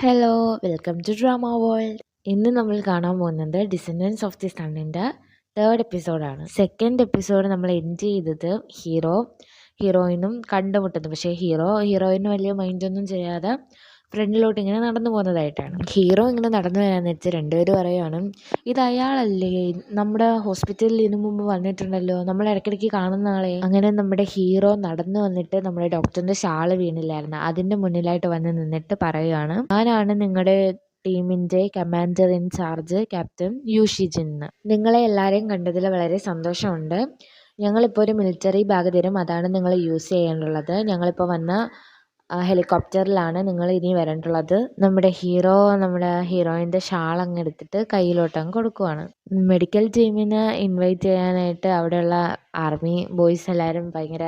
Hello, welcome to drama world. ഇന്ന് നമ്മൾ കാണാൻ പോകുന്നത് ഡിസെൻഡൻസ് ഓഫ് ദി സണ്ണിൻ്റെ തേർഡ് എപ്പിസോഡാണ്. സെക്കൻഡ് എപ്പിസോഡ് നമ്മൾ എൻഡ് ചെയ്തത് ഹീറോയിനും കണ്ടുമുട്ടുന്നു. പക്ഷേ ഹീറോയിന് വലിയ മൈൻഡൊന്നും ചെയ്യാതെ ഫ്രണ്ടിലോട്ട് ഇങ്ങനെ നടന്നു പോകുന്നതായിട്ടാണ്. ഹീറോ ഇങ്ങനെ നടന്നു വരാന്ന് വെച്ച് രണ്ടുപേരും പറയുകയാണ്, ഇത് അയാളല്ലേ, നമ്മുടെ ഹോസ്പിറ്റലിൽ ഇതിനു മുമ്പ് വന്നിട്ടുണ്ടല്ലോ, നമ്മൾ ഇടയ്ക്കിടയ്ക്ക് കാണുന്ന ആളെ. അങ്ങനെ നമ്മുടെ ഹീറോ നടന്നു വന്നിട്ട് നമ്മുടെ ഡോക്ടറിൻ്റെ ഷാള് വീണില്ലായിരുന്നു, അതിൻ്റെ മുന്നിലായിട്ട് വന്ന് നിന്നിട്ട് പറയുകയാണ്, ഞാനാണ് നിങ്ങളുടെ ടീമിൻ്റെ കമാൻഡർ ഇൻ ചാർജ് ക്യാപ്റ്റൻ യൂഷിജിൻ. നിങ്ങളെ എല്ലാവരെയും കണ്ടതിൽ വളരെ സന്തോഷമുണ്ട്. ഞങ്ങളിപ്പോൾ ഒരു മിലിറ്ററി ബാഗ് തരും, അതാണ് നിങ്ങൾ യൂസ് ചെയ്യാനുള്ളത്. ഞങ്ങളിപ്പോൾ വന്ന ഹെലികോപ്റ്ററിലാണ് നിങ്ങൾ ഇനി വരേണ്ടുള്ളത്. നമ്മുടെ ഹീറോയിൻ്റെ ഷാൾ അങ്ങ് എടുത്തിട്ട് കയ്യിലോട്ടങ്ങ് കൊടുക്കുവാണ്. മെഡിക്കൽ ടീമിനെ ഇൻവൈറ്റ് ചെയ്യാനായിട്ട് അവിടെയുള്ള ആർമി ബോയ്സ് എല്ലാവരും ഭയങ്കര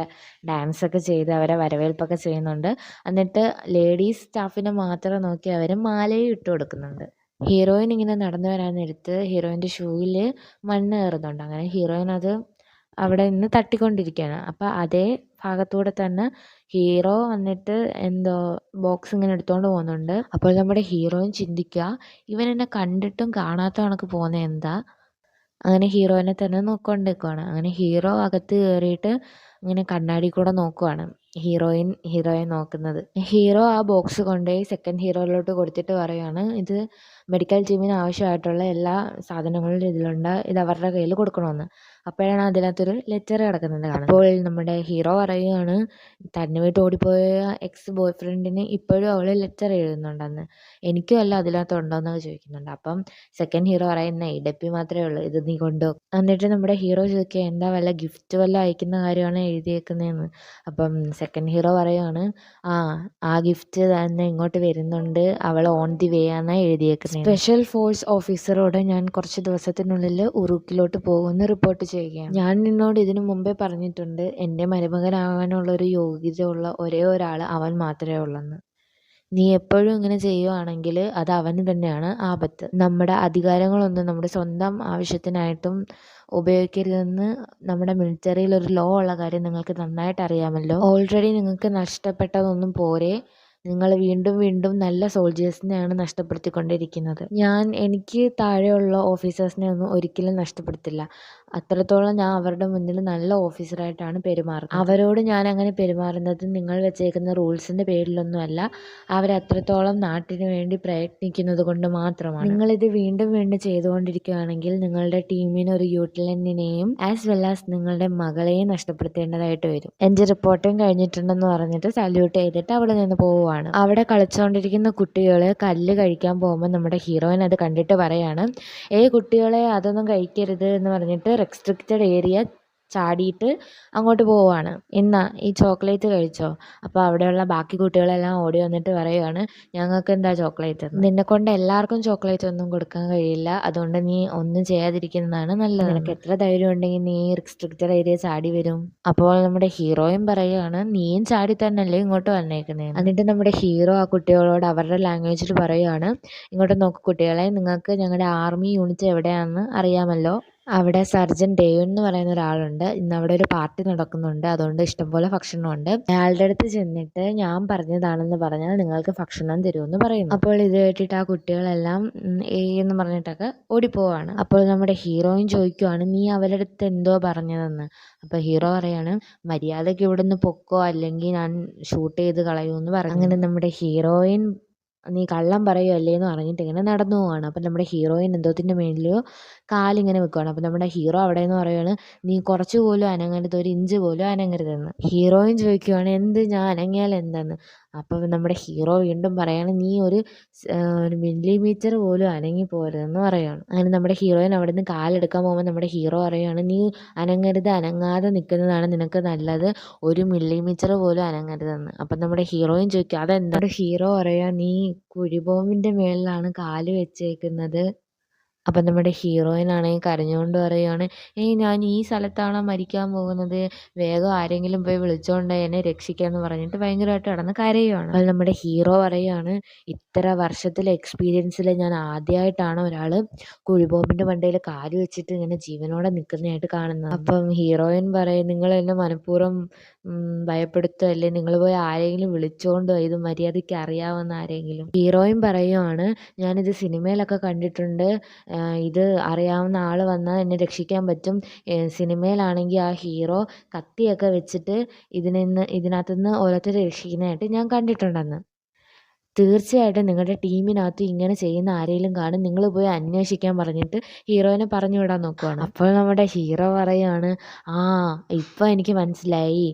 ഡാൻസൊക്കെ ചെയ്ത് അവരെ വരവേൽപ്പൊക്കെ ചെയ്യുന്നുണ്ട്. എന്നിട്ട് ലേഡീസ് സ്റ്റാഫിനെ മാത്രം നോക്കി അവർ മാലയും ഇട്ട് കൊടുക്കുന്നുണ്ട്. ഹീറോയിൻ ഇങ്ങനെ നടന്നു വരാൻ നേരത്ത് ഹീറോയിൻ്റെ ഷൂവിൽ മണ്ണ് കയറുന്നുണ്ട്. അങ്ങനെ ഹീറോയിൻ അത് അവിടെ നിന്ന് തട്ടിക്കൊണ്ടിരിക്കുകയാണ്. അപ്പോൾ അതേ ഭാഗത്തൂടെ തന്നെ ഹീറോ വന്നിട്ട് എന്തോ ബോക്സ് ഇങ്ങനെ എടുത്തുകൊണ്ട് പോകുന്നുണ്ട്. അപ്പോൾ നമ്മുടെ ഹീറോയിൻ ചിന്തിക്കുക, ഇവൻ എന്നെ കണ്ടിട്ടും കാണാത്ത കണക്ക് പോകുന്നത് എന്താ. അങ്ങനെ ഹീറോയിനെ തന്നെ നോക്കിക്കൊണ്ടിരിക്കുവാണ്. അങ്ങനെ ഹീറോ അകത്ത് കയറിയിട്ട് ഇങ്ങനെ കണ്ണാടി കൂടെ നോക്കുവാണ് ഹീറോയെ നോക്കുന്നത്. ഹീറോ ആ ബോക്സ് കൊണ്ടുപോയി സെക്കൻഡ് ഹീറോയിലോട്ട് കൊടുത്തിട്ട് പറയുകയാണ്, ഇത് മെഡിക്കൽ ടീമിന് ആവശ്യമായിട്ടുള്ള എല്ലാ സാധനങ്ങളും ഇതിലുണ്ട്, ഇത് അവരുടെ കയ്യിൽ കൊടുക്കണമെന്ന്. അപ്പോഴാണ് അതിനകത്തൊരു ലെറ്റർ കിടക്കുന്നത് കാണുന്നത്. അപ്പോൾ നമ്മുടെ ഹീറോ പറയുകയാണ്, തന്നെ വിട്ട് ഓടിപ്പോയ എക്സ് ബോയ് ഫ്രണ്ടിന് ഇപ്പോഴും അവൾ ലെറ്റർ എഴുതുന്നുണ്ടെന്ന്, എനിക്കും അല്ല അതിനകത്ത് ഉണ്ടോയെന്നൊക്കെ ചോദിക്കുന്നുണ്ട്. അപ്പം സെക്കൻഡ് ഹീറോ പറയുന്ന ഇടപ്പി മാത്രമേ ഉള്ളൂ, ഇത് നീ കൊണ്ടുപോകും. എന്നിട്ട് നമ്മുടെ ഹീറോ ചോദിക്കുക, എന്താ വല്ല ഗിഫ്റ്റ് വല്ല അയക്കുന്ന കാര്യമാണ് എഴുതിയേക്കുന്നതെന്ന്. അപ്പം സെക്കൻഡ് ഹീറോ പറയുകയാണ്, ആ ഗിഫ്റ്റ് തന്നെ ഇങ്ങോട്ട് വരുന്നുണ്ട്, അവൾ ഓൺ ദി വേ എന്നാണ് എഴുതിയേക്കുന്നത്. സ്പെഷ്യൽ ഫോഴ്സ് ഓഫീസറോട് ഞാൻ കുറച്ച് ദിവസത്തിനുള്ളിൽ ഉറുക്കിലോട്ട് പോകുമെന്ന് റിപ്പോർട്ട് ചെയ്യുകയാണ്. ഞാൻ നിന്നോട് ഇതിനു മുമ്പേ പറഞ്ഞിട്ടുണ്ട്, എൻ്റെ മരുമകനാകാനുള്ളൊരു യോഗ്യതയുള്ള ഒരേ ഒരാൾ അവൻ മാത്രമേ ഉള്ളെന്ന്. നീ എപ്പോഴും ഇങ്ങനെ ചെയ്യുവാണെങ്കിൽ അത് അവന് തന്നെയാണ് ആപത്ത്. നമ്മുടെ അധികാരങ്ങളൊന്നും നമ്മുടെ സ്വന്തം ആവശ്യത്തിനായിട്ടും ഉപയോഗിക്കരുതെന്ന് നമ്മുടെ മിലിറ്ററിയിൽ ഒരു ലോ ഉള്ള കാര്യം നിങ്ങൾക്ക് നന്നായിട്ട് അറിയാമല്ലോ. ഓൾറെഡി നിങ്ങൾക്ക് നഷ്ടപ്പെട്ടതൊന്നും പോരെ, നിങ്ങൾ വീണ്ടും വീണ്ടും നല്ല സോൾജേഴ്സിനെയാണ് നഷ്ടപ്പെടുത്തിക്കൊണ്ടിരിക്കുന്നത്. എനിക്ക് താഴെയുള്ള ഓഫീസേഴ്സിനെ ഒന്നും ഒരിക്കലും നഷ്ടപ്പെടുത്തില്ല. അത്രത്തോളം ഞാൻ അവരുടെ മുന്നിൽ നല്ല ഓഫീസറായിട്ടാണ് പെരുമാറുന്നത്. അവരോട് ഞാൻ അങ്ങനെ പെരുമാറുന്നത് നിങ്ങൾ വെച്ചേക്കുന്ന റൂൾസിൻ്റെ പേരിലൊന്നുമല്ല, അവരത്രത്തോളം നാട്ടിന് വേണ്ടി പ്രയത്നിക്കുന്നത് കൊണ്ട് മാത്രമാണ്. നിങ്ങളിത് വീണ്ടും വീണ്ടും ചെയ്തുകൊണ്ടിരിക്കുകയാണെങ്കിൽ നിങ്ങളുടെ ടീമിന് ഒരു യൂട്ടിലൻറ്റിനെയും ആസ് വെൽ ആസ് നിങ്ങളുടെ മകളെയും നഷ്ടപ്പെടുത്തേണ്ടതായിട്ട് വരും. എൻ്റെ റിപ്പോർട്ടിങ് കഴിഞ്ഞിട്ടുണ്ടെന്ന് പറഞ്ഞിട്ട് സല്യൂട്ട് ചെയ്തിട്ട് അവിടെ നിന്ന് പോവുകയാണ്. അവിടെ കളിച്ചുകൊണ്ടിരിക്കുന്ന കുട്ടികൾ കല്ല് കഴിക്കാൻ പോകുമ്പോൾ നമ്മുടെ ഹീറോയിൻ അത് കണ്ടിട്ട് പറയാണ്, കുട്ടികളെ അതൊന്നും കഴിക്കരുത് എന്ന് പറഞ്ഞിട്ട് റെസ്ട്രിക്റ്റഡ് ഏരിയ ചാടിയിട്ട് അങ്ങോട്ട് പോവുകയാണ്. ഇന്നാ ഈ ചോക്ലേറ്റ് കഴിച്ചോ. അപ്പോൾ അവിടെയുള്ള ബാക്കി കുട്ടികളെല്ലാം ഓടി വന്നിട്ട് പറയുകയാണ്, ഞങ്ങൾക്ക് എന്താ ചോക്ലേറ്റ്, നിന്നെക്കൊണ്ട് എല്ലാവർക്കും ചോക്ലേറ്റ് ഒന്നും കൊടുക്കാൻ കഴിയില്ല, അതുകൊണ്ട് നീ ഒന്നും ചെയ്യാതിരിക്കുന്നതാണ് നല്ലത്. നിനക്ക് എത്ര ധൈര്യം ഉണ്ടെങ്കിൽ നീ റെസ്ട്രിക്റ്റഡ് ഏരിയ ചാടി വരും. അപ്പോൾ നമ്മുടെ ഹീറോയും പറയുകയാണ്, നീയും ചാടി തന്നെയല്ലേ ഇങ്ങോട്ട് വന്നേക്കുന്നത്. എന്നിട്ട് നമ്മുടെ ഹീറോ ആ കുട്ടികളോട് അവരുടെ ലാംഗ്വേജിൽ പറയുകയാണ്, ഇങ്ങോട്ട് നോക്ക് കുട്ടികളെ, നിങ്ങൾക്ക് ഞങ്ങളുടെ ആർമി യൂണിറ്റ് എവിടെയാണെന്ന് അറിയാമല്ലോ. അവിടെ സർജൻ ഡേവിഡ് എന്ന് പറയുന്ന ഒരാളുണ്ട്. ഇന്ന് അവിടെ ഒരു പാർട്ടി നടക്കുന്നുണ്ട്, അതുകൊണ്ട് ഇഷ്ടംപോലെ ഭക്ഷണമുണ്ട്. അയാളുടെ അടുത്ത് ചെന്നിട്ട് ഞാൻ പറഞ്ഞതാണെന്ന് പറഞ്ഞാൽ നിങ്ങൾക്ക് ഭക്ഷണം തരുമെന്ന് പറയുന്നു. അപ്പോൾ ഇത് കേട്ടിട്ട് ആ കുട്ടികളെല്ലാം എന്ന് പറഞ്ഞിട്ടൊക്കെ ഓടിപ്പോവാണ്. അപ്പോൾ നമ്മുടെ ഹീറോയിൻ ചോദിക്കുവാണ്, നീ അവരുടെ അടുത്ത് എന്തോ പറഞ്ഞതെന്ന്. അപ്പോൾ ഹീറോ പറയാണ്, മര്യാദയ്ക്ക് ഇവിടെ നിന്ന് പൊക്കോ, അല്ലെങ്കിൽ ഞാൻ ഷൂട്ട് ചെയ്ത് കളയുമെന്ന് പറഞ്ഞു. അങ്ങനെ നമ്മുടെ ഹീറോയിൻ നീ കള്ളം പറയുമല്ലേ എന്ന് പറഞ്ഞിട്ട് ഇങ്ങനെ നടന്നു പോവാണ്. അപ്പം നമ്മുടെ ഹീറോയിൻ എന്തോത്തിൻ്റെ മേളിലോ കാലിങ്ങനെ വെക്കുവാണ്. അപ്പം നമ്മുടെ ഹീറോ അവിടെ നിന്ന് പറയുകയാണ്, നീ കുറച്ച് പോലും അനങ്ങരുത്, ഒരു ഇഞ്ച് പോലും അനങ്ങരുതെന്ന്. ഹീറോയിൻ ചോദിക്കുവാണ്, എന്ത് ഞാൻ അനങ്ങിയാൽ എന്തെന്ന്. അപ്പം നമ്മുടെ ഹീറോ വീണ്ടും പറയാണ്, നീ ഒരു മില്ലിമീറ്റർ പോലും അനങ്ങി പോരുതെന്ന് പറയുകയാണ്. അങ്ങനെ നമ്മുടെ ഹീറോയിൻ അവിടെ നിന്ന് കാലെടുക്കാൻ പോകുമ്പോൾ നമ്മുടെ ഹീറോ പറയുകയാണ്, നീ അനങ്ങരുത്, അനങ്ങാതെ നിൽക്കുന്നതാണ് നിനക്ക് നല്ലത്, ഒരു മില്ലിമീറ്റർ പോലും അനങ്ങരുതെന്ന്. അപ്പം നമ്മുടെ ഹീറോയിൻ ചോദിക്കും, അതെന്താ. ഹീറോ പറയുക, നീ കുഴിബോംബിൻ്റെ മേളിലാണ് കാല് വെച്ചേക്കുന്നത്, അപ്പം നമ്മുടെ ഹീറോയിനാണെങ്കിൽ കരഞ്ഞുകൊണ്ട് പറയുകയാണ്, ഏയ് ഞാൻ ഈ സ്ഥലത്താണോ മരിക്കാൻ പോകുന്നത്, വേഗം ആരെങ്കിലും പോയി വിളിച്ചോണ്ട് എന്നെ രക്ഷിക്കാമെന്ന് പറഞ്ഞിട്ട് ഭയങ്കരമായിട്ട് കിടന്ന് കരയുവാണ്. അപ്പോൾ നമ്മുടെ ഹീറോ പറയുകയാണ്, ഇത്ര വർഷത്തിലെ എക്സ്പീരിയൻസിൽ ഞാൻ ആദ്യമായിട്ടാണ് ഒരാൾ കുഴിബോംബിൻ്റെ മണ്ടയിൽ കാല് വെച്ചിട്ട് ഇങ്ങനെ ജീവനോടെ നിൽക്കുന്നതായിട്ട് കാണുന്നത്. അപ്പം ഹീറോയിൻ പറയും, നിങ്ങൾ എന്നെ മനഃപൂർവ്വം ഭയപ്പെടുത്തുകയല്ലേ, നിങ്ങൾ പോയി ആരെങ്കിലും വിളിച്ചോണ്ട് ഇത് മര്യാദയ്ക്ക് അറിയാവുന്ന ആരെങ്കിലും. ഹീറോയിൻ പറയുവാണ്, ഞാനിത് സിനിമയിലൊക്കെ കണ്ടിട്ടുണ്ട്, ഇത് അറിയാവുന്ന ആൾ വന്നാൽ എന്നെ രക്ഷിക്കാൻ പറ്റും. സിനിമയിലാണെങ്കിൽ ആ ഹീറോ കത്തിയൊക്കെ വെച്ചിട്ട് ഇതിനകത്തുനിന്ന് ഓരോരുത്തരെ രക്ഷിക്കുന്നതായിട്ട് ഞാൻ കണ്ടിട്ടുണ്ടെന്ന്. തീർച്ചയായിട്ടും നിങ്ങളുടെ ടീമിനകത്ത് ഇങ്ങനെ ചെയ്യുന്ന ആരെങ്കിലും കാണും, നിങ്ങൾ പോയി അന്വേഷിക്കാൻ പറഞ്ഞിട്ട് ഹീറോയിനെ പറഞ്ഞു വിടാൻ നോക്കുവാണ്. അപ്പോൾ നമ്മുടെ ഹീറോ പറയുകയാണ്, ആ ഇപ്പം എനിക്ക് മനസ്സിലായി,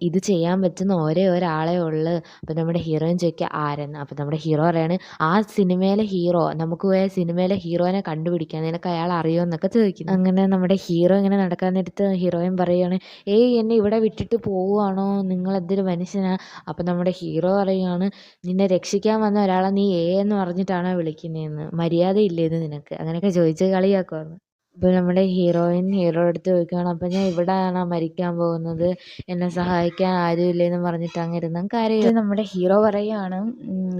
ഇത് ചെയ്യാൻ പറ്റുന്ന ഒരേ ഒരാളേ ഉള്ളൂ. അപ്പോൾ നമ്മുടെ ഹീറോയിൻ ചോദിക്കുക ആരെന്ന്. അപ്പോൾ നമ്മുടെ ഹീറോ പറയാണ്, ആ സിനിമയിലെ ഹീറോ, നമുക്ക് പോയ സിനിമയിലെ ഹീറോയിനെ കണ്ടുപിടിക്കാൻ, നിനക്ക് അയാൾ അറിയുമെന്നൊക്കെ ചോദിക്കുന്നു. അങ്ങനെ നമ്മുടെ ഹീറോ ഇങ്ങനെ നടക്കാൻ നേരത്ത് ഹീറോയിൻ പറയുകയാണ്, ഏയ് എന്നെ ഇവിടെ വിട്ടിട്ട് പോവുകയാണോ, നിങ്ങളെന്തൊരു മനുഷ്യനാ. അപ്പോൾ നമ്മുടെ ഹീറോ പറയുകയാണ്, നിന്നെ രക്ഷിക്കാൻ വന്ന ഒരാളെ നീ എന്ന് പറഞ്ഞിട്ടാണോ വിളിക്കുന്നതെന്ന്, മര്യാദയില്ലേ ഇത് നിനക്ക്, അങ്ങനെയൊക്കെ ചോദിച്ച് കളിയാക്കുവാണ്. അപ്പോൾ നമ്മുടെ ഹീറോയിൻ ഹീറോയുടെ അടുത്ത് ചോദിക്കുകയാണ്, അപ്പം ഞാൻ ഇവിടെയാണോ മരിക്കാൻ പോകുന്നത്, എന്നെ സഹായിക്കാൻ ആരുമില്ലേന്ന് പറഞ്ഞിട്ട് അങ്ങ് ഇരുന്ന് കരയും. നമ്മുടെ ഹീറോ പറയുകയാണ്,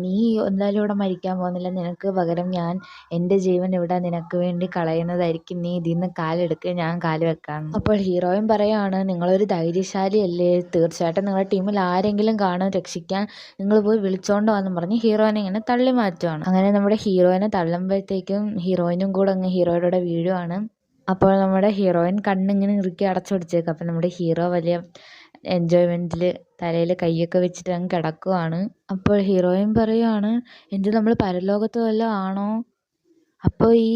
നീ എന്തായാലും ഇവിടെ മരിക്കാൻ പോകുന്നില്ല, നിനക്ക് പകരം ഞാൻ എൻ്റെ ജീവൻ ഇവിടെ നിനക്ക് വേണ്ടി കളയുന്നതായിരിക്കും, നീ ഇതിൽ നിന്ന് കാലെടുക്കുക, ഞാൻ കാല് വെക്കാം. അപ്പോൾ ഹീറോയിൻ പറയുകയാണ്, നിങ്ങളൊരു ധൈര്യശാലിയല്ലേ, തീർച്ചയായിട്ടും നിങ്ങളുടെ ടീമിൽ ആരെങ്കിലും കാണും രക്ഷിക്കാൻ, നിങ്ങൾ പോയി വിളിച്ചോണ്ട് വന്ന് പറഞ്ഞ് ഹീറോയിനെ ഇങ്ങനെ തള്ളി മാറ്റുവാണ്. അങ്ങനെ നമ്മുടെ ഹീറോയിനെ തള്ളുമ്പോഴത്തേക്കും ഹീറോയിനും കൂടെ അങ്ങ് ഹീറോയുടെ കൂടെ വീഴുവാണ്. അപ്പോൾ നമ്മുടെ ഹീറോയിൻ കണ്ണിങ്ങനെ ഇറുക്കി അടച്ചു പിടിച്ചേക്കും. അപ്പം നമ്മുടെ ഹീറോ വലിയ എൻജോയ്മെൻറ്റിൽ തലയിൽ കൈയൊക്കെ വെച്ചിട്ട് അങ്ങ് കിടക്കുവാണ്. അപ്പോൾ ഹീറോയിൻ പറയുവാണ്, എന്ത് നമ്മൾ പരലോകത്ത് വല്ലതും ആണോ, അപ്പോൾ ഈ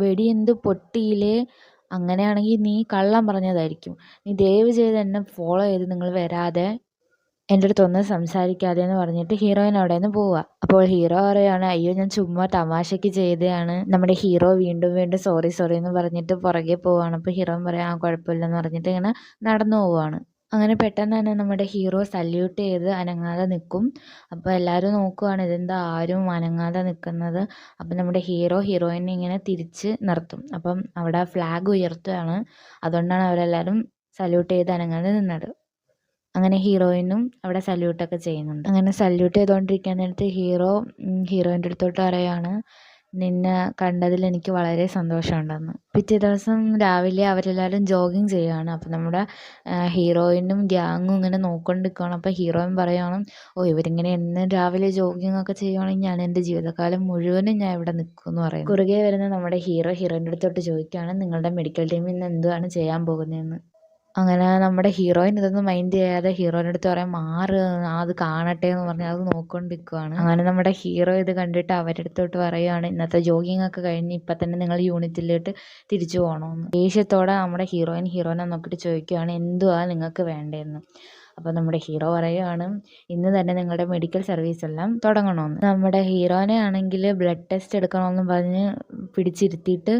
വെടി എന്ത് പൊട്ടിയില്ലേ, അങ്ങനെയാണെങ്കിൽ നീ കള്ളം പറഞ്ഞതായിരിക്കും, നീ ദയവ് ചെയ്ത് എന്നെ ഫോളോ ചെയ്ത് നിങ്ങൾ വരാതെ എൻ്റെ അടുത്തൊന്നും സംസാരിക്കാതെ എന്ന് പറഞ്ഞിട്ട് ഹീറോയിൻ അവിടെ നിന്ന് പോവുക. അപ്പോൾ ഹീറോ പറയുകയാണ്, അയ്യോ ഞാൻ ചുമ്മാ തമാശയ്ക്ക് ചെയ്തതാണ്. നമ്മുടെ ഹീറോ വീണ്ടും വീണ്ടും സോറി സോറി എന്ന് പറഞ്ഞിട്ട് പുറകെ പോവുകയാണ്. അപ്പോൾ ഹീറോയിൻ പറയാം, ആ കുഴപ്പമില്ലെന്ന് പറഞ്ഞിട്ട് ഇങ്ങനെ നടന്നു പോവുകയാണ്. അങ്ങനെ പെട്ടെന്ന് തന്നെ നമ്മുടെ ഹീറോ സല്യൂട്ട് ചെയ്ത് അനങ്ങാതെ നിൽക്കും. അപ്പോൾ എല്ലാവരും നോക്കുവാണ്, ഇതെന്താ ആരും അനങ്ങാതെ നിൽക്കുന്നത്. അപ്പം നമ്മുടെ ഹീറോ ഹീറോയിനെ ഇങ്ങനെ തിരിച്ച് നിർത്തും. അപ്പം അവിടെ ഫ്ലാഗ് ഉയർത്തുകയാണ്. അതുകൊണ്ടാണ് അവരെല്ലാവരും സല്യൂട്ട് ചെയ്ത് അനങ്ങാതെ നിന്നത്. അങ്ങനെ ഹീറോയിനും അവിടെ സല്യൂട്ടൊക്കെ ചെയ്യുന്നുണ്ട്. അങ്ങനെ സല്യൂട്ട് ചെയ്തുകൊണ്ടിരിക്കാൻ നേരത്ത് ഹീറോയിൻ്റെ അടുത്തോട്ട് പറയുകയാണ്, നിന്നെ കണ്ടതിൽ എനിക്ക് വളരെ സന്തോഷമുണ്ടെന്ന്. പിറ്റേ ദിവസം രാവിലെ അവരെല്ലാവരും ജോഗിങ് ചെയ്യുകയാണ്. അപ്പം നമ്മുടെ ഹീറോയിനും ഗ്യാങ്ങും ഇങ്ങനെ നോക്കിക്കൊണ്ടിരിക്കുകയാണ്. അപ്പോൾ ഹീറോയിൻ പറയുകയാണ്, ഓ ഇവരിങ്ങനെ എന്നും രാവിലെ ജോഗിങ് ഒക്കെ ചെയ്യുവാണെങ്കിൽ ഞാൻ എൻ്റെ ജീവിതകാലം മുഴുവനും ഞാൻ ഇവിടെ നിൽക്കും എന്ന് പറയുന്നു. കുറുകെ വരുന്ന നമ്മുടെ ഹീറോയിൻ്റെ അടുത്തോട്ട് ചോദിക്കുകയാണ്, നിങ്ങളുടെ മെഡിക്കൽ ടീമിൽ നിന്ന് എന്തുവാണ് ചെയ്യാൻ പോകുന്നതെന്ന്. അങ്ങനെ നമ്മുടെ ഹീറോയിൻ ഇതൊന്നും മൈൻഡ് ചെയ്യാതെ ഹീറോയിൻ്റെ അടുത്ത് പറയാം, മാറ്, അത് കാണട്ടെ എന്ന് പറഞ്ഞ് അത് നോക്കിക്കൊണ്ടിരിക്കുകയാണ്. അങ്ങനെ നമ്മുടെ ഹീറോ ഇത് കണ്ടിട്ട് അവരുടെ അടുത്തോട്ട് പറയുകയാണ്, ഇന്നത്തെ ജോഗിങ് ഒക്കെ കഴിഞ്ഞ് ഇപ്പം തന്നെ നിങ്ങൾ യൂണിറ്റിലോട്ട് തിരിച്ചു പോകണമെന്ന്. ദേഷ്യത്തോടെ നമ്മുടെ ഹീറോയിനെ നോക്കിയിട്ട് ചോദിക്കുകയാണ്, എന്തുവാ നിങ്ങൾക്ക് വേണ്ടതെന്ന്. അപ്പോൾ നമ്മുടെ ഹീറോ പറയുകയാണ്, ഇന്ന് തന്നെ നിങ്ങളുടെ മെഡിക്കൽ സർവീസ് എല്ലാം തുടങ്ങണമെന്ന്. നമ്മുടെ ഹീറോനെ ആണെങ്കിൽ ബ്ലഡ് ടെസ്റ്റ് എടുക്കണമെന്ന് പറഞ്ഞ് പിടിച്ചിരുത്തിയിട്ട്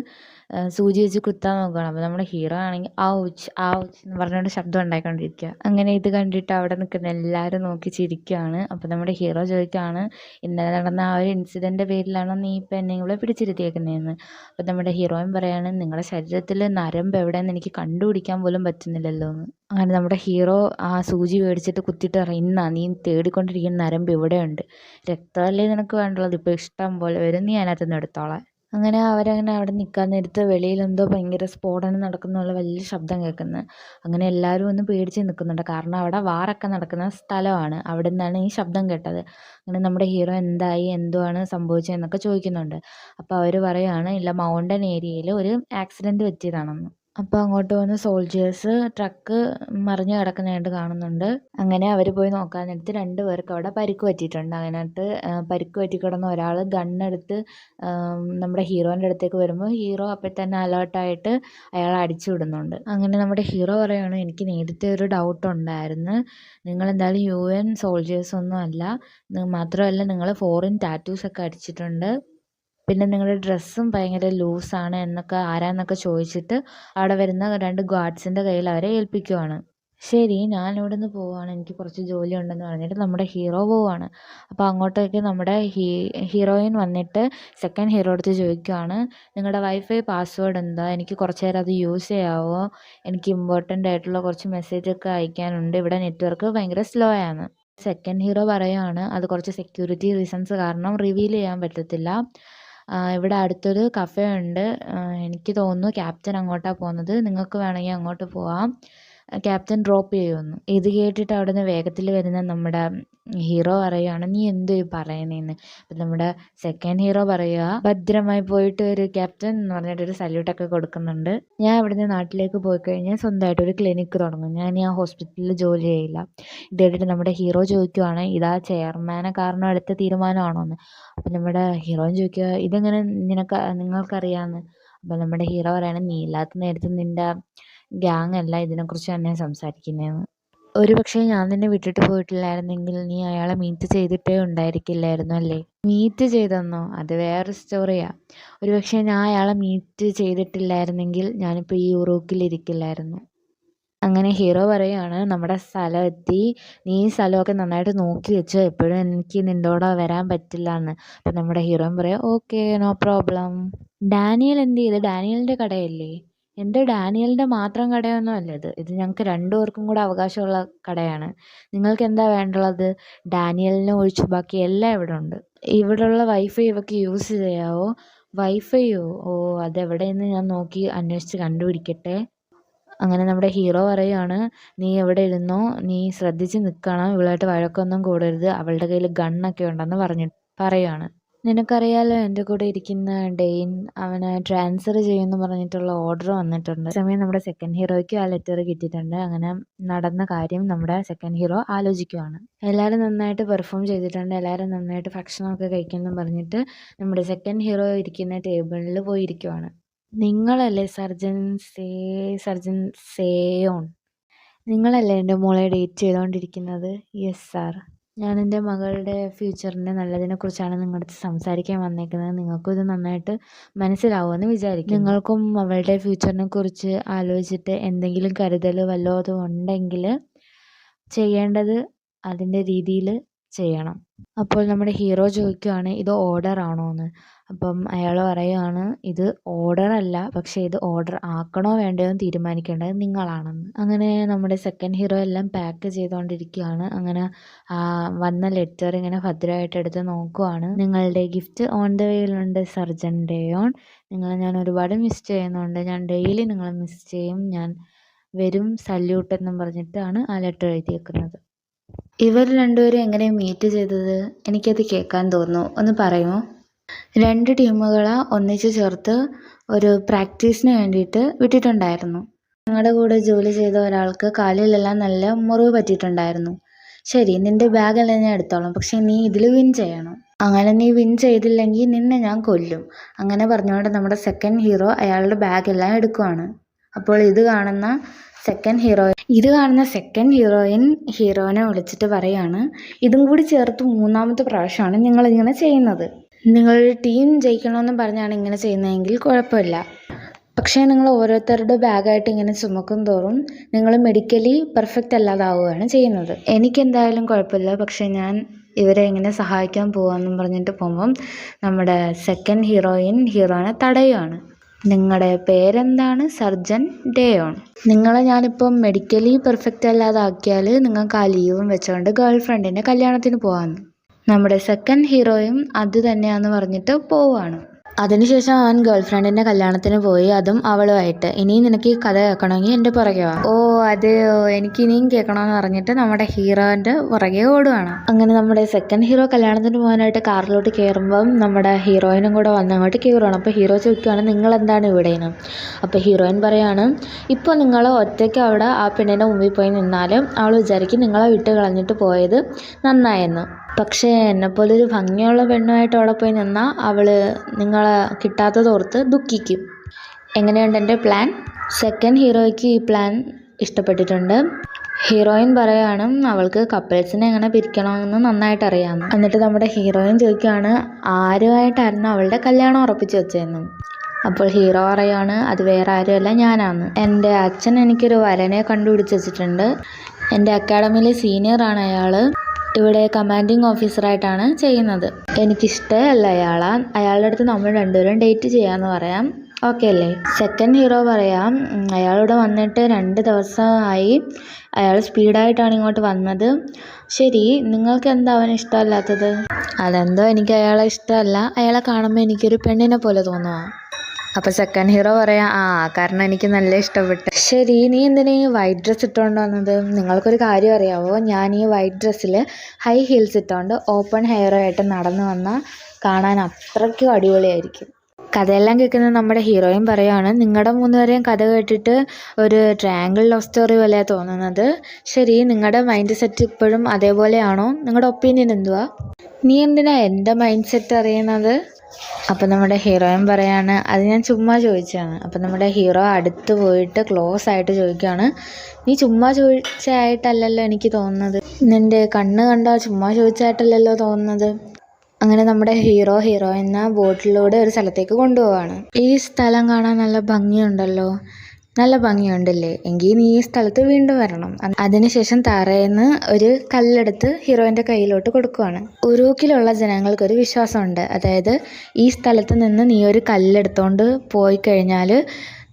സൂചി വെച്ച് കുത്താൻ നോക്കുകയാണ്. അപ്പോൾ നമ്മുടെ ഹീറോ ആണെങ്കിൽ ഔച്ച് ഔച്ച് എന്ന് പറഞ്ഞുകൊണ്ട് ശബ്ദം ഉണ്ടായിക്കൊണ്ടിരിക്കുക. അങ്ങനെ ഇത് കണ്ടിട്ട് അവിടെ നിൽക്കുന്ന എല്ലാവരും നോക്കി ചിരിക്കുകയാണ്. അപ്പോൾ നമ്മുടെ ഹീറോ ചോദിക്കുകയാണ്, ഇന്നലെ നടന്ന ആ ഒരു ഇൻസിഡൻറ്റിൻ്റെ പേരിലാണോ നീ ഇപ്പം എന്നെ ഇവിടെ പിടിച്ചിരുത്തിയേക്കുന്നതെന്ന്. അപ്പോൾ നമ്മുടെ ഹീറോയിൻ പറയാണ്, നിങ്ങളുടെ ശരീരത്തിൽ നരമ്പ് എവിടെയെന്ന് എനിക്ക് കണ്ടുപിടിക്കാൻ പോലും പറ്റുന്നില്ലല്ലോ എന്ന്. അങ്ങനെ നമ്മുടെ ഹീറോ ആ സൂചി മേടിച്ചിട്ട് കുത്തിയിട്ട് പറയും, ഇന്നാ നീ തേടിക്കൊണ്ടിരിക്കുന്ന നരമ്പ് ഇവിടെയുണ്ട്, രക്തമല്ലേ നിനക്ക് വേണ്ടുള്ളത്, ഇപ്പോൾ ഇഷ്ടം പോലെ വരും, നീ അതിനകത്തുനിന്ന് എടുത്തോളാം. അങ്ങനെ അവരങ്ങനെ അവിടെ നിൽക്കാൻ നേരത്ത് വെളിയിലെന്തോ ഭയങ്കര സ്ഫോടനം നടക്കുന്നുള്ള വലിയ ശബ്ദം കേൾക്കുന്നത്. അങ്ങനെ എല്ലാവരും ഒന്ന് പേടിച്ച് നിൽക്കുന്നുണ്ട്, കാരണം അവിടെ വാറൊക്കെ നടക്കുന്ന സ്ഥലമാണ്, അവിടെ നിന്നാണ് ഈ ശബ്ദം കേട്ടത്. അങ്ങനെ നമ്മുടെ ഹീറോ എന്തായി, എന്തുവാണ് സംഭവിച്ചതെന്നൊക്കെ ചോദിക്കുന്നുണ്ട്. അപ്പോൾ അവർ പറയുകയാണ്, ഇല്ല മൗണ്ടൻ ഏരിയയിൽ ഒരു ആക്സിഡൻറ്റ് പറ്റിയതാണെന്ന്. അപ്പോൾ അങ്ങോട്ട് വന്ന് സോൾജേഴ്സ് ട്രക്ക് മറിഞ്ഞ് കിടക്കുന്നതായിട്ട് കാണുന്നുണ്ട്. അങ്ങനെ അവർ പോയി നോക്കാൻ നേരത്ത് 2 പേർക്ക് അവിടെ പരിക്ക് പറ്റിയിട്ടുണ്ട്. അതിനകത്ത് പരിക്ക് പറ്റിക്കിടന്ന ഒരാൾ ഗണ്ണെടുത്ത് നമ്മുടെ ഹീറോൻ്റെ അടുത്തേക്ക് വരുമ്പോൾ ഹീറോ അപ്പോൾ തന്നെ അലേർട്ടായിട്ട് അയാളെ അടിച്ചു വിടുന്നുണ്ട്. അങ്ങനെ നമ്മുടെ ഹീറോ പറയുകയാണ്, എനിക്ക് നേരത്തെ ഒരു ഡൗട്ട് ഉണ്ടായിരുന്നു, നിങ്ങളെന്തായാലും UN സോൾജേഴ്സൊന്നും അല്ല, മാത്രമല്ല നിങ്ങൾ ഫോറിൻ ടാറ്റൂസൊക്കെ അടിച്ചിട്ടുണ്ട്, പിന്നെ നിങ്ങളുടെ ഡ്രസ്സും ഭയങ്കര ലൂസാണ് എന്നൊക്കെ ആരാന്നൊക്കെ ചോദിച്ചിട്ട് അവിടെ വരുന്ന 2 ഗാർഡ്സിൻ്റെ കയ്യിൽ അവരെ ഏൽപ്പിക്കുവാണ്. ശരി, ഞാൻ ഇവിടുന്ന് പോവാണ്, എനിക്ക് കുറച്ച് ജോലി ഉണ്ടെന്ന് പറഞ്ഞിട്ട് നമ്മുടെ ഹീറോ പോവാണ്. അപ്പോൾ അങ്ങോട്ടേക്ക് നമ്മുടെ ഹീറോയിൻ വന്നിട്ട് സെക്കൻഡ് ഹീറോ അടുത്ത് ചോദിക്കുകയാണ്, നിങ്ങളുടെ വൈഫൈ പാസ്വേഡ് എന്താ, എനിക്ക് കുറച്ച് നേരം അത് യൂസ് ചെയ്യാമോ, എനിക്ക് ഇമ്പോർട്ടൻ്റ് ആയിട്ടുള്ള കുറച്ച് മെസ്സേജൊക്കെ അയക്കാനുണ്ട്, ഇവിടെ നെറ്റ്വർക്ക് ഭയങ്കര സ്ലോ ആണ്. സെക്കൻഡ് ഹീറോ പറയുകയാണ്, അത് കുറച്ച് സെക്യൂരിറ്റി റീസൺസ് കാരണം റിവീൽ ചെയ്യാൻ പറ്റത്തില്ല. ഇവിടെ അടുത്തൊരു കഫേ ഉണ്ട്, എനിക്ക് തോന്നുന്നു ക്യാപ്റ്റൻ അങ്ങോട്ടാണ് പോകുന്നത്, നിങ്ങൾക്ക് വേണമെങ്കിൽ അങ്ങോട്ട് പോവാം, ക്യാപ്റ്റൻ ഡ്രോപ്പ് ചെയ്യുമെന്ന്. ഇത് കേട്ടിട്ട് അവിടുന്ന് വേഗത്തിൽ വരുന്ന നമ്മുടെ ഹീറോ പറയുകയാണ്, നീ എന്തോ ഈ പറയുന്നതെന്ന്. അപ്പം നമ്മുടെ സെക്കൻഡ് ഹീറോ പറയുക, ഭദ്രമായി പോയിട്ട് ഒരു ക്യാപ്റ്റൻ എന്ന് പറഞ്ഞിട്ടൊരു സല്യൂട്ടൊക്കെ കൊടുക്കുന്നുണ്ട്. ഞാൻ ഇവിടുന്ന് നാട്ടിലേക്ക് പോയി കഴിഞ്ഞാൽ സ്വന്തമായിട്ട് ഒരു ക്ലിനിക്ക് തുടങ്ങും, ഞാൻ ആ ഹോസ്പിറ്റലിൽ ജോലി ചെയ്യില്ല. ഇത് കേട്ടിട്ട് നമ്മുടെ ഹീറോ ചോദിക്കുവാണ്, ഇതാ ചെയർമാനെ കാരണം എടുത്ത തീരുമാനമാണോ എന്ന്. അപ്പം നമ്മുടെ ഹീറോയിൻ ചോദിക്കുക, ഇതെങ്ങനെ നിങ്ങൾക്കറിയാമെന്ന്. അപ്പം നമ്മുടെ ഹീറോ പറയണം, നീ ഇല്ലാത്ത നേരത്ത് നിൻ്റെ ഗ്യാങ് അല്ല ഇതിനെക്കുറിച്ച് തന്നെ സംസാരിക്കുന്നതെന്ന്. ഒരു പക്ഷേ ഞാൻ നിന്നെ വിട്ടിട്ട് പോയിട്ടില്ലായിരുന്നെങ്കിൽ നീ അയാളെ മീറ്റ് ചെയ്തിട്ടേ ഉണ്ടായിരിക്കില്ലായിരുന്നു അല്ലേ. മീറ്റ് ചെയ്തെന്നോ, അത് വേറെ സ്റ്റോറിയാണ്. ഒരു പക്ഷേ ഞാൻ അയാളെ മീറ്റ് ചെയ്തിട്ടില്ലായിരുന്നെങ്കിൽ ഞാനിപ്പോൾ ഈ ഉറൂക്കിലിരിക്കില്ലായിരുന്നു. അങ്ങനെ ഹീറോ പറയുകയാണ്, നമ്മുടെ സ്ഥലം എത്തി, നീ ഈ സ്ഥലമൊക്കെ നന്നായിട്ട് നോക്കി വെച്ചോ, എപ്പോഴും എനിക്ക് നിൻ്റെ കൂടെ വരാൻ പറ്റില്ല എന്ന്. അപ്പം നമ്മുടെ ഹീറോയും പറയാം, ഓക്കെ നോ പ്രോബ്ലം. ഡാനിയൽ എന്ത് ചെയ്ത്, ഡാനിയലിൻ്റെ കടയല്ലേ. എൻ്റെ ഡാനിയലിൻ്റെ മാത്രം കടയൊന്നും അല്ല ഇത് ഞങ്ങൾക്ക് രണ്ടുപേർക്കും കൂടെ അവകാശമുള്ള കടയാണ്. നിങ്ങൾക്ക് എന്താ വേണ്ടുള്ളത്, ഡാനിയലിനെ ഒഴിച്ച് ബാക്കി എല്ലാം ഇവിടെ ഉണ്ട്. ഇവിടെയുള്ള വൈഫൈ ഇവർക്ക് യൂസ് ചെയ്യാവോ. വൈഫൈയോ, ഓ അതെവിടെയെന്ന് ഞാൻ നോക്കി അന്വേഷിച്ച് കണ്ടുപിടിക്കട്ടെ. അങ്ങനെ നമ്മുടെ ഹീറോ പറയുകയാണ്, നീ എവിടെ ഇരുന്നോ, നീ ശ്രദ്ധിച്ച് നിൽക്കണം, ഇവളായിട്ട് വഴക്കൊന്നും കൂടരുത്, അവളുടെ കയ്യിൽ ഗണ്ണൊക്കെ ഉണ്ടെന്ന് പറയുകയാണ്. നിനക്കറിയാലോ എൻ്റെ കൂടെ ഇരിക്കുന്ന ഡെയിൻ, അവനെ ട്രാൻസ്ഫർ ചെയ്യുമെന്ന് പറഞ്ഞിട്ടുള്ള ഓർഡർ വന്നിട്ടുണ്ട്. സമയം നമ്മുടെ സെക്കൻഡ് ഹീറോയ്ക്ക് ആ ലെറ്റർ കിട്ടിയിട്ടുണ്ട്. അങ്ങനെ നടന്ന കാര്യം നമ്മുടെ സെക്കൻഡ് ഹീറോ ആലോചിക്കുവാണ്. എല്ലാവരും നന്നായിട്ട് പെർഫോം ചെയ്തിട്ടുണ്ട്, എല്ലാവരും നന്നായിട്ട് ഭക്ഷണമൊക്കെ കഴിക്കുമെന്ന് പറഞ്ഞിട്ട് നമ്മുടെ സെക്കൻഡ് ഹീറോ ഇരിക്കുന്ന ടേബിളിൽ പോയിരിക്കുവാണ്. നിങ്ങളല്ലേ സർജൻ സേയോൺ, നിങ്ങളല്ലേ എൻ്റെ മോളെ ഡേറ്റ് ചെയ്തുകൊണ്ടിരിക്കുന്നത്. യെസ് സാർ, ഞാൻ എൻ്റെ മകളുടെ ഫ്യൂച്ചറിൻ്റെ നല്ലതിനെക്കുറിച്ചാണ് നിങ്ങളുടെ അടുത്ത് സംസാരിക്കാൻ വന്നേക്കുന്നത്, നിങ്ങൾക്കും ഇത് നന്നായിട്ട് മനസ്സിലാവുമെന്ന് വിചാരിക്കും. നിങ്ങൾക്കും അവളുടെ ഫ്യൂച്ചറിനെ കുറിച്ച് ആലോചിച്ചിട്ട് എന്തെങ്കിലും കരുതൽ വല്ലതും ഉണ്ടെങ്കിൽ ചെയ്യേണ്ടത് അതിൻ്റെ രീതിയിൽ ചെയ്യണം. അപ്പോൾ നമ്മുടെ ഹീറോ ചോദിക്കുകയാണ്, ഇത് ഓർഡർ ആണോ എന്ന്. അപ്പം അയാൾ പറയുകയാണ്, ഇത് ഓർഡർ അല്ല, പക്ഷേ ഇത് ഓർഡർ ആക്കണോ വേണ്ടയോ എന്ന് തീരുമാനിക്കേണ്ടത് നിങ്ങളാണെന്ന്. അങ്ങനെ നമ്മുടെ സെക്കൻഡ് ഹീറോ എല്ലാം പാക്ക് ചെയ്തുകൊണ്ടിരിക്കുകയാണ്. അങ്ങനെ വന്ന ലെറ്റർ ഇങ്ങനെ ഭദ്രമായിട്ട് എടുത്ത് നോക്കുവാണ്. നിങ്ങളുടെ ഗിഫ്റ്റ് ഓൺ ദ വേയിലുണ്ട് സർജൻ ഡേയോൺ, നിങ്ങളെ ഞാൻ ഒരുപാട് മിസ് ചെയ്യുന്നുണ്ട്, ഞാൻ ഡെയിലി നിങ്ങളെ മിസ് ചെയ്യും, ഞാൻ വരും, സല്യൂട്ട് എന്നും പറഞ്ഞിട്ടാണ് ആ ലെറ്റർ എഴുതിയേക്കുന്നത്. ഇവർ രണ്ടുപേരും എങ്ങനെ മീറ്റ് ചെയ്തത്, എനിക്കത് കേൾക്കാൻ തോന്നുന്നു, ഒന്ന് പറയുമോ. 2 ടീമുകളെ ഒന്നിച്ച് ചേർത്ത് ഒരു പ്രാക്ടീസിന് വേണ്ടിയിട്ട് വിട്ടിട്ടുണ്ടായിരുന്നു. ഞങ്ങളുടെ കൂടെ ജോലി ചെയ്ത ഒരാൾക്ക് കാലിലെല്ലാം നല്ല മുറിവ് പറ്റിയിട്ടുണ്ടായിരുന്നു. ശരി, നിന്റെ ബാഗെല്ലാം ഞാൻ എടുത്തോളാം, പക്ഷെ നീ ഇതിൽ വിൻ ചെയ്യണം. അങ്ങനെ നീ വിൻ ചെയ്തില്ലെങ്കിൽ നിന്നെ ഞാൻ കൊല്ലും. അങ്ങനെ പറഞ്ഞുകൊണ്ട് നമ്മുടെ സെക്കൻഡ് ഹീറോ അയാളുടെ ബാഗെല്ലാം എടുക്കുവാണ്. അപ്പോൾ ഇത് കാണുന്ന സെക്കൻഡ് ഹീറോയിൻ ഹീറോനെ വിളിച്ചിട്ട് പറയാണ്, ഇതും കൂടി ചേർത്ത് 3ാമത്തെ പ്രാവശ്യമാണ് നിങ്ങളിങ്ങനെ ചെയ്യുന്നത്. നിങ്ങളുടെ ടീം ജയിക്കണമെന്ന് പറഞ്ഞാണ് ഇങ്ങനെ ചെയ്യുന്നതെങ്കിൽ കുഴപ്പമില്ല, പക്ഷേ നിങ്ങൾ ഓരോരുത്തരുടെ ബാഗായിട്ട് ഇങ്ങനെ ചുമക്കും തോറും നിങ്ങൾ മെഡിക്കലി പെർഫെക്റ്റ് അല്ലാതാവുകയാണ് ചെയ്യുന്നത്. എനിക്കെന്തായാലും കുഴപ്പമില്ല, പക്ഷേ ഞാൻ ഇവരെ ഇങ്ങനെ സഹായിക്കാൻ പോകാമെന്നും പറഞ്ഞിട്ട് പോകുമ്പം നമ്മുടെ സെക്കൻഡ് ഹീറോയിൻ ഹീറോനെ തടയുകയാണ്. നിങ്ങളുടെ പേരെന്താണ്. സർജൻ ഡേയോൺ. നിങ്ങളെ ഞാനിപ്പം മെഡിക്കലി പെർഫെക്റ്റ് അല്ലാതാക്കിയാൽ നിങ്ങൾക്ക് ആ ലീവും വെച്ചുകൊണ്ട് ഗേൾ ഫ്രണ്ടിൻ്റെ കല്യാണത്തിന് പോകാമെന്ന്. നമ്മുടെ സെക്കൻഡ് ഹീറോയും അത് തന്നെയാണെന്ന് പറഞ്ഞിട്ട് പോവുകയാണ്. അതിനുശേഷം അവൻ ഗേൾ ഫ്രണ്ടിൻ്റെ കല്യാണത്തിന് പോയി, അതും അവളുമായിട്ട്. ഇനിയും നിനക്ക് ഈ കഥ കേൾക്കണമെങ്കിൽ എൻ്റെ പുറകെ വാ. ഓ അതെയോ, എനിക്ക് ഇനിയും കേൾക്കണമെന്ന് പറഞ്ഞിട്ട് നമ്മുടെ ഹീറോൻ്റെ പുറകെ ഓടുകയാണ്. അങ്ങനെ നമ്മുടെ സെക്കൻഡ് ഹീറോ കല്യാണത്തിന് പോകാനായിട്ട് കാറിലോട്ട് കയറുമ്പം നമ്മുടെ ഹീറോയിനും കൂടെ വന്നങ്ങോട്ട് കയറുകയാണ്. അപ്പോൾ ഹീറോ ചോദിക്കുകയാണ്, നിങ്ങളെന്താണ് ഇവിടെയെന്ന്. അപ്പോൾ ഹീറോയിൻ പറയാണ്, ഇപ്പോൾ നിങ്ങൾ ഒറ്റയ്ക്ക് അവിടെ ആ പെണ്ണിൻ്റെ മുമ്പിൽ പോയി നിന്നാലും അവൾ വിചാരിക്കും നിങ്ങളെ വിട്ട് കളഞ്ഞിട്ട് പോയത് നന്നായെന്ന്. പക്ഷേ എന്നെപ്പോലൊരു ഭംഗിയുള്ള പെണ്ണുമായിട്ട് അവിടെ പോയി നിന്നാൽ അവൾ നിങ്ങളെ കിട്ടാത്തതോർത്ത് ദുഃഖിക്കും. എങ്ങനെയുണ്ട് എൻ്റെ പ്ലാൻ. സെക്കൻഡ് ഹീറോയ്ക്ക് ഈ പ്ലാൻ ഇഷ്ടപ്പെട്ടിട്ടുണ്ട്. ഹീറോയിൻ പറയുകയാണ് അവൾക്ക് കപ്പിൾസിനെ എങ്ങനെ പിരിക്കണമെന്ന് നന്നായിട്ട് അറിയാമെന്ന്. എന്നിട്ട് നമ്മുടെ ഹീറോയിൻ ചോദിക്കുകയാണ്, ആരുമായിട്ടായിരുന്നു അവളുടെ കല്യാണം ഉറപ്പിച്ച് വെച്ചതെന്നും. അപ്പോൾ ഹീറോ പറയാണ് അത് വേറെ ആരുമല്ല ഞാനാണ്. എൻ്റെ അച്ഛൻ എനിക്കൊരു വരനെ കണ്ടുപിടിച്ച് വെച്ചിട്ടുണ്ട്. എൻ്റെ അക്കാഡമിയിലെ സീനിയറാണ് അയാൾ. ഇവിടെ കമാൻഡിങ് ഓഫീസറായിട്ടാണ് ചെയ്യുന്നത്. എനിക്കിഷ്ടമല്ല അയാളുടെ അടുത്ത് നമ്മൾ രണ്ടുപേരും ഡേറ്റ് ചെയ്യാമെന്ന് പറയാം. ഓക്കെ അല്ലേ? സെക്കൻഡ് ഹീറോ പറയാം അയാളിവിടെ വന്നിട്ട് 2 ദിവസമായി. അയാൾ സ്പീഡായിട്ടാണ് ഇങ്ങോട്ട് വന്നത്. ശരി, നിങ്ങൾക്ക് എന്താ അവനെ ഇഷ്ടമല്ലാത്തത്? അതെന്തോ എനിക്ക് അയാളെ ഇഷ്ടമല്ല. അയാളെ കാണുമ്പോൾ എനിക്കൊരു പെണ്ണിനെ പോലെ തോന്നുക. അപ്പോൾ സെക്കൻഡ് ഹീറോ പറയാം കാരണം എനിക്ക് നല്ല ഇഷ്ടപ്പെട്ടു. ശരി, നീ എന്തിനാ ഈ വൈറ്റ് ഡ്രസ്സ് ഇട്ടുകൊണ്ട് വന്നത്? നിങ്ങൾക്കൊരു കാര്യം അറിയാവോ, ഞാൻ ഈ വൈറ്റ് ഡ്രസ്സിൽ ഹൈ ഹീൽസ് ഇട്ടുകൊണ്ട് ഓപ്പൺ ഹെയറായിട്ട് നടന്നു വന്നാൽ കാണാൻ അത്രയ്ക്കും അടിപൊളിയായിരിക്കും. കഥയെല്ലാം കേൾക്കുന്ന നമ്മുടെ ഹീറോയും പറയുകയാണ് നിങ്ങളുടെ 3 പേരെയും കഥ കേട്ടിട്ട് ഒരു ട്രയാങ്കിൾ ലവ് സ്റ്റോറി പോലെയാണ് തോന്നുന്നത്. ശരി, നിങ്ങളുടെ മൈൻഡ് സെറ്റ് ഇപ്പോഴും അതേപോലെയാണോ? നിങ്ങളുടെ ഒപ്പീനിയൻ എന്തുവാ? നീ എന്തിനാ എൻ്റെ മൈൻഡ് സെറ്റ് അറിയുന്നത്? അപ്പം നമ്മുടെ ഹീറോയും പറയാണ് അത് ഞാൻ ചുമ്മാ ചോദിച്ചതാണ്. അപ്പം നമ്മുടെ ഹീറോ അടുത്ത് പോയിട്ട് ക്ലോസ് ആയിട്ട് ചോദിക്കുകയാണ് നീ ചുമ്മാ ചോദിച്ചായിട്ടല്ലല്ലോ എനിക്ക് തോന്നുന്നത്. നിൻ്റെ കണ്ണ് കണ്ടാൽ ചുമ്മാ ചോദിച്ചായിട്ടല്ലല്ലോ തോന്നുന്നത്. അങ്ങനെ നമ്മുടെ ഹീറോയിനെ ബോട്ടിലൂടെ ഒരു സ്ഥലത്തേക്ക് കൊണ്ടുപോവാണ്. ഈ സ്ഥലം കാണാൻ നല്ല ഭംഗിയുണ്ടല്ലോ. നല്ല ഭംഗിയുണ്ടല്ലേ? എങ്കിൽ നീ ഈ സ്ഥലത്ത് വീണ്ടും വരണം. അതിനുശേഷം തറേന്ന് ഒരു കല്ലെടുത്ത് ഹീറോയിൻ്റെ കയ്യിലോട്ട് കൊടുക്കുവാണ്. ഉറൂക്കിലുള്ള ജനങ്ങൾക്കൊരു വിശ്വാസമുണ്ട്. അതായത് ഈ സ്ഥലത്ത് നിന്ന് നീ ഒരു കല്ലെടുത്തോണ്ട് പോയി കഴിഞ്ഞാൽ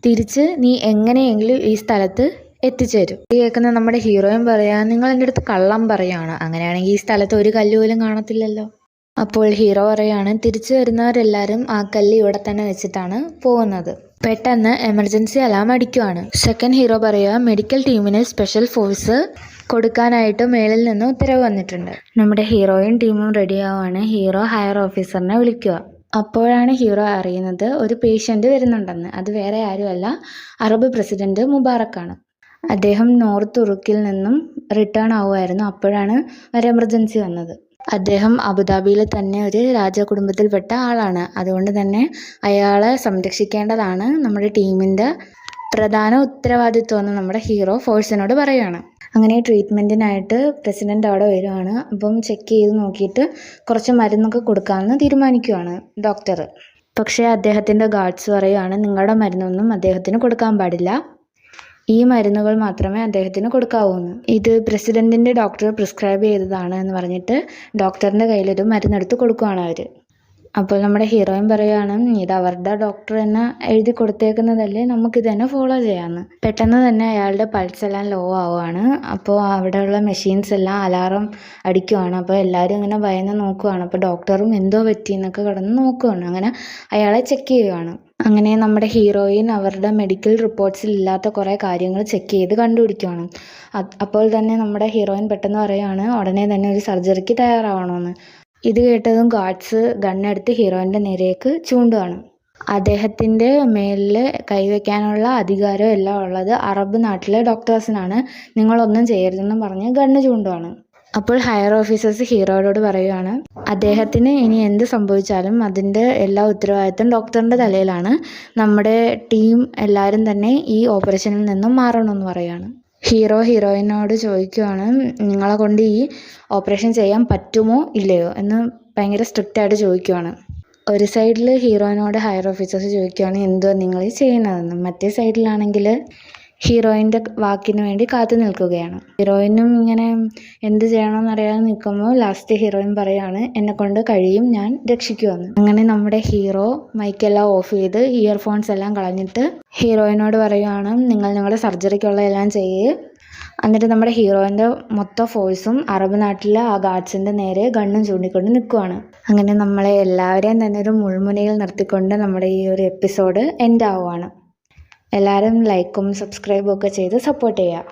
തിരിച്ച് നീ എങ്ങനെയെങ്കിലും ഈ സ്ഥലത്ത് എത്തിച്ചേരും. ഇത് കേൾക്കുന്ന നമ്മുടെ ഹീറോയും പറയാം നിങ്ങൾ എൻ്റെ അടുത്ത് കള്ളം പറയുകയാണ്. അങ്ങനെയാണെങ്കിൽ ഈ സ്ഥലത്ത് ഒരു കല്ല് പോലും കാണത്തില്ലല്ലോ. അപ്പോൾ ഹീറോ പറയാണ് തിരിച്ചു വരുന്നവരെല്ലാവരും ആ കല്ല് ഇവിടെ തന്നെ വെച്ചിട്ടാണ് പോകുന്നത്. പെട്ടെന്ന് എമർജൻസി അലാം അടിക്കുവാണ്. സെക്കൻഡ് ഹീറോ പറയുക മെഡിക്കൽ ടീമിന് സ്പെഷ്യൽ ഫോഴ്സ് കൊടുക്കാനായിട്ട് മേളിൽ നിന്ന് ഉത്തരവ് വന്നിട്ടുണ്ട്. നമ്മുടെ ഹീറോയും ടീമും റെഡി ആവുകയാണ്. ഹീറോ ഹയർ ഓഫീസറിനെ വിളിക്കുക. അപ്പോഴാണ് ഹീറോ അറിയുന്നത് ഒരു പേഷ്യൻ്റ് വരുന്നുണ്ടെന്ന്. അത് വേറെ ആരുമല്ല, അറബ് പ്രസിഡന്റ് മുബാറക്കാണ്. അദ്ദേഹം നോർത്ത് ഉറുക്കിൽ നിന്നും റിട്ടേൺ ആവുമായിരുന്നു. അപ്പോഴാണ് ഒരു എമർജൻസി വന്നത്. അദ്ദേഹം അബുദാബിയിൽ തന്നെ ഒരു രാജകുടുംബത്തിൽപ്പെട്ട ആളാണ്. അതുകൊണ്ട് തന്നെ അയാളെ സംരക്ഷിക്കേണ്ടതാണ് നമ്മുടെ ടീമിൻ്റെ പ്രധാന ഉത്തരവാദിത്വം എന്ന് നമ്മുടെ ഹീറോ ഫോഴ്സിനോട് പറയുകയാണ്. അങ്ങനെ ട്രീറ്റ്മെൻറ്റിനായിട്ട് പ്രസിഡൻ്റ് അവിടെ വരുവാണ്. അപ്പം ചെക്ക് ചെയ്ത് നോക്കിയിട്ട് കുറച്ച് മരുന്നൊക്കെ കൊടുക്കാമെന്ന് തീരുമാനിക്കുവാണ് ഡോക്ടർ. പക്ഷേ അദ്ദേഹത്തിൻ്റെ ഗാർഡ്സ് പറയുകയാണ് നിങ്ങളുടെ മരുന്നൊന്നും അദ്ദേഹത്തിന് കൊടുക്കാൻ പാടില്ല, ഈ മരുന്നുകൾ മാത്രമേ അദ്ദേഹത്തിന് കൊടുക്കാവൂന്ന്. ഇത് പ്രസിഡന്റിൻ്റെ ഡോക്ടർ പ്രിസ്ക്രൈബ് ചെയ്തതാണ് എന്ന് പറഞ്ഞിട്ട് ഡോക്ടറിൻ്റെ കയ്യിലൊരു മരുന്നെടുത്ത് കൊടുക്കുകയാണ് അവർ. അപ്പോൾ നമ്മുടെ ഹീറോയിൻ പറയുകയാണ് ഇത് അവരുടെ ഡോക്ടർ തന്നെ എഴുതി കൊടുത്തേക്കുന്നതല്ലേ, നമുക്കിത് തന്നെ ഫോളോ ചെയ്യാമെന്ന്. പെട്ടെന്ന് തന്നെ അയാളുടെ പൾസ് എല്ലാം ലോ ആവുകയാണ്. അപ്പോൾ അവിടെയുള്ള മെഷീൻസ് എല്ലാം അലാറം അടിക്കുവാണ്. അപ്പോൾ എല്ലാവരും ഇങ്ങനെ ഭയന്ന് നോക്കുവാണ്. അപ്പോൾ ഡോക്ടറും എന്തോ പറ്റിയെന്നൊക്കെ കിടന്ന് നോക്കുവാണ്. അങ്ങനെ അയാളെ ചെക്ക് ചെയ്യുവാണ്. അങ്ങനെ നമ്മുടെ ഹീറോയിൻ അവരുടെ മെഡിക്കൽ റിപ്പോർട്ട്സിൽ ഇല്ലാത്ത കുറേ കാര്യങ്ങൾ ചെക്ക് ചെയ്ത് കണ്ടുപിടിക്കുകയാണ്. അപ്പോൾ തന്നെ നമ്മുടെ ഹീറോയിൻ പെട്ടെന്ന് പറയുകയാണ് ഉടനെ തന്നെ ഒരു സർജറിക്ക് തയ്യാറാവണമെന്ന്. ഇത് കേട്ടതും ഗാർഡ്സ് ഗണ്ണെടുത്ത് ഹീറോയിൻ്റെ നേരേക്ക് ചൂണ്ടുകയാണ്. അദ്ദേഹത്തിൻ്റെ മേലിൽ കൈവയ്ക്കാനുള്ള അധികാരം എല്ലാം ഉള്ളത് അറബ് നാട്ടിലെ ഡോക്ടേഴ്സിനാണ്, നിങ്ങളൊന്നും ചെയ്യരുതെന്നും പറഞ്ഞ് ഗണ്ണ് ചൂണ്ടുകയാണ്. അപ്പോൾ ഹയർ ഓഫീസേഴ്സ് ഹീറോയോട് പറയുകയാണ് അദ്ദേഹത്തിന് ഇനി എന്ത് സംഭവിച്ചാലും അതിൻ്റെ എല്ലാ ഉത്തരവാദിത്വം ഡോക്ടറിൻ്റെ തലയിലാണ്, നമ്മുടെ ടീം എല്ലാവരും തന്നെ ഈ ഓപ്പറേഷനിൽ നിന്നും മാറണമെന്ന് പറയുകയാണ്. ഹീറോയിനോട് ചോദിക്കുകയാണ് നിങ്ങളെ കൊണ്ട് ഈ ഓപ്പറേഷൻ ചെയ്യാൻ പറ്റുമോ ഇല്ലയോ എന്ന് ഭയങ്കര സ്ട്രിക്റ്റായിട്ട് ചോദിക്കുകയാണ്. ഒരു സൈഡിൽ ഹീറോയിനോട് ഹയർ ഓഫീസേഴ്സ് ചോദിക്കുകയാണ് എന്തുവാ നിങ്ങൾ ഈ ചെയ്യുന്നതെന്ന്. മറ്റേ സൈഡിലാണെങ്കിൽ ഹീറോയിൻ്റെ വാക്കിന് വേണ്ടി കാത്തു നിൽക്കുകയാണ്. ഹീറോയിനും ഇങ്ങനെ എന്ത് ചെയ്യണമെന്നറിയാതെ നിൽക്കുമ്പോൾ ലാസ്റ്റ് ഹീറോയിൻ പറയാണ് എന്നെക്കൊണ്ട് കഴിയും, ഞാൻ രക്ഷിക്കുമെന്ന്. അങ്ങനെ നമ്മുടെ ഹീറോ മൈക്കെല്ലാം ഓഫ് ചെയ്ത് ഇയർഫോൺസ് എല്ലാം കളഞ്ഞിട്ട് ഹീറോയിനോട് പറയുകയാണ് നിങ്ങൾ നിങ്ങളുടെ സർജറിക്കുള്ള എല്ലാം ചെയ്യുക. എന്നിട്ട് നമ്മുടെ ഹീറോയിൻ്റെ മൊത്തം ഫോഴ്സും അറബ് നാട്ടിലെ ആ ഗാർഡ്സിൻ്റെ നേരെ ഗണ്ണും ചൂണ്ടിക്കൊണ്ട് നിൽക്കുവാണ്. അങ്ങനെ നമ്മളെ എല്ലാവരെയും തന്നെ ഒരു മുൾമുനയിൽ നിർത്തിക്കൊണ്ട് നമ്മുടെ ഈ ഒരു എപ്പിസോഡ് എൻഡ് ആവുകയാണ്. എല്ലാവരും ലൈക്കും സബ്സ്ക്രൈബും ഒക്കെ ചെയ്ത് സപ്പോർട്ട് ചെയ്യുക.